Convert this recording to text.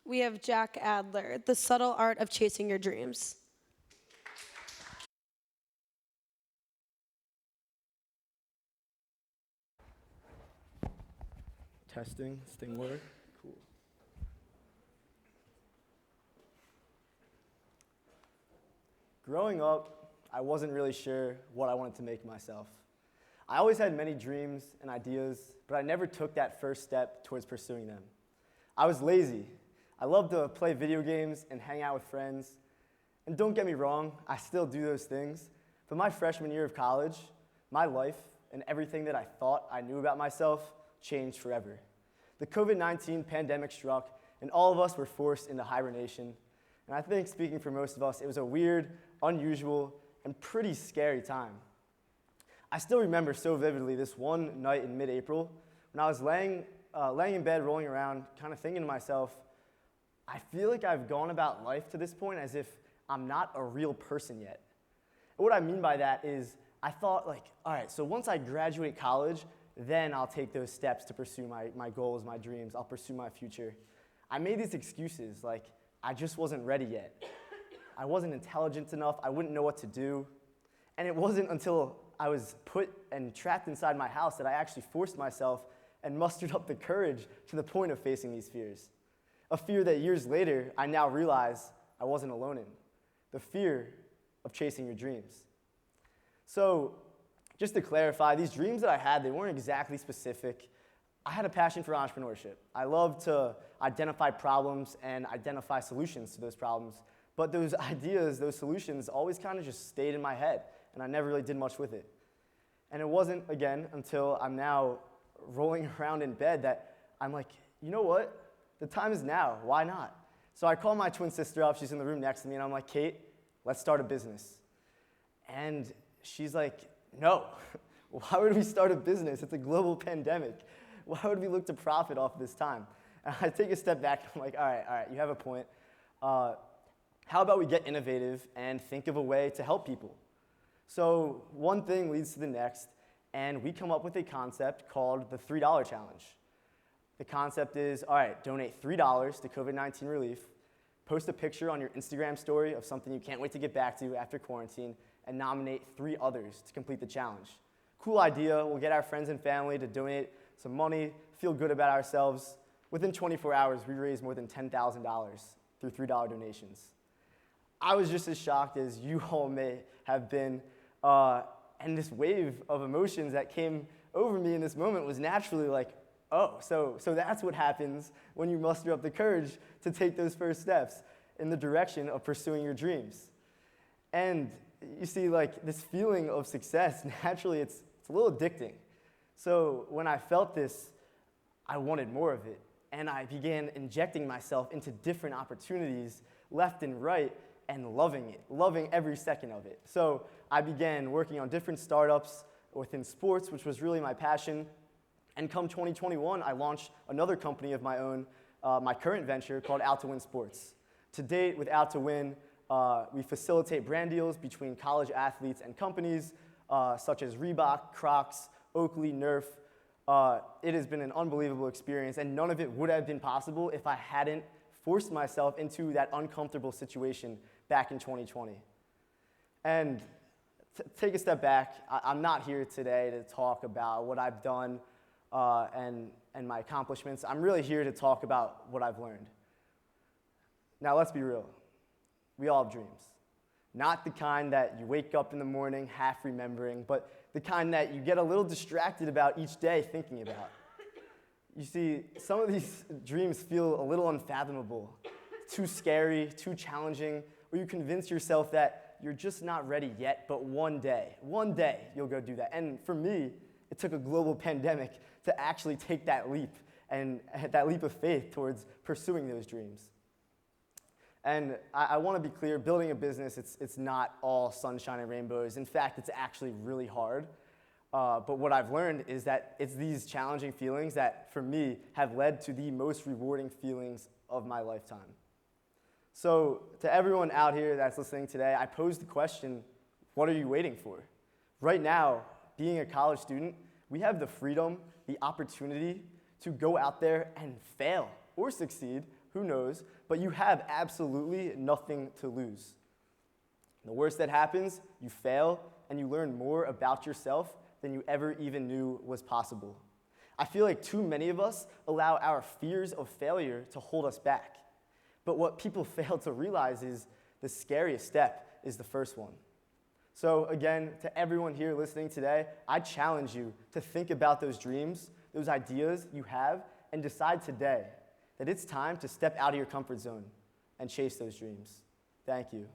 We have Jack Adler, The Subtle Art of Chasing Your Dreams. Testing, Stingler. Cool. Growing up, I wasn't really sure what I wanted to make myself. I always had many dreams and ideas, but I never took that first step towards pursuing them. I was lazy. I loved to play video games and hang out with friends. And don't get me wrong, I still do those things. But my freshman year of college, my life and everything that I thought I knew about myself changed forever. The COVID-19 pandemic struck, and all of us were forced into hibernation. And I think, speaking for most of us, it was a weird, unusual, and pretty scary time. I still remember so vividly this one night in mid-April when I was laying in bed, rolling around, kind of thinking to myself, I feel like I've gone about life to this point as if I'm not a real person yet. And what I mean by that is I thought, like, all right, so once I graduate college, then I'll take those steps to pursue my goals, my dreams. I'll pursue my future. I made these excuses, like I just wasn't ready yet. I wasn't intelligent enough. I wouldn't know what to do. And it wasn't until I was put and trapped inside my house that I actually forced myself and mustered up the courage to the point of facing these fears. A fear that years later, I now realize I wasn't alone in. The fear of chasing your dreams. So, just to clarify, these dreams that I had, they weren't exactly specific. I had a passion for entrepreneurship. I love to identify problems and identify solutions to those problems. But those ideas, those solutions, always kind of just stayed in my head, and I never really did much with it. And it wasn't, again, until I'm now rolling around in bed that I'm like, you know what? The time is now. Why not? So I call my twin sister up. She's in the room next to me, and I'm like, Kate, let's start a business. And she's like, no. Why would we start a business? It's a global pandemic. Why would we look to profit off this time? And I take a step back, and I'm like, all right, you have a point. How about we get innovative and think of a way to help people? So one thing leads to the next, and we come up with a concept called the $3 challenge. The concept is, all right, donate $3 to COVID-19 relief, post a picture on your Instagram story of something you can't wait to get back to after quarantine, and nominate 3 others to complete the challenge. Cool idea. We'll get our friends and family to donate some money, feel good about ourselves. Within 24 hours, we raised more than $10,000 through $3 donations. I was just as shocked as you all may have been, and this wave of emotions that came over me in this moment was naturally like, oh, so that's what happens when you muster up the courage to take those first steps in the direction of pursuing your dreams. And you see, like, this feeling of success, naturally, it's a little addicting. So when I felt this, I wanted more of it. And I began injecting myself into different opportunities left and right and loving it, loving every second of it. So I began working on different startups within sports, which was really my passion. And come 2021, I launched another company of my own, my current venture called Out2Win Sports. To date, with Out2Win, we facilitate brand deals between college athletes and companies such as Reebok, Crocs, Oakley, Nerf. It has been an unbelievable experience, and none of it would have been possible if I hadn't forced myself into that uncomfortable situation back in 2020. And take a step back, I'm not here today to talk about what I've done and my accomplishments. I'm really here to talk about what I've learned. Now, let's be real. We all have dreams. Not the kind that you wake up in the morning half remembering, but the kind that you get a little distracted about each day thinking about. You see, some of these dreams feel a little unfathomable, too scary, too challenging, or you convince yourself that you're just not ready yet, but one day you'll go do that. And for me, it took a global pandemic to actually take that leap, and that leap of faith towards pursuing those dreams. And I want to be clear, building a business, it's not all sunshine and rainbows. In fact, it's actually really hard. But what I've learned is that it's these challenging feelings that, for me, have led to the most rewarding feelings of my lifetime. So to everyone out here that's listening today, I pose the question, what are you waiting for? Right now, being a college student, we have the freedom, the opportunity to go out there and fail or succeed, who knows, but you have absolutely nothing to lose. The worst that happens, you fail, and you learn more about yourself than you ever even knew was possible. I feel like too many of us allow our fears of failure to hold us back. But what people fail to realize is the scariest step is the first one. So again, to everyone here listening today, I challenge you to think about those dreams, those ideas you have, and decide today that it's time to step out of your comfort zone and chase those dreams. Thank you.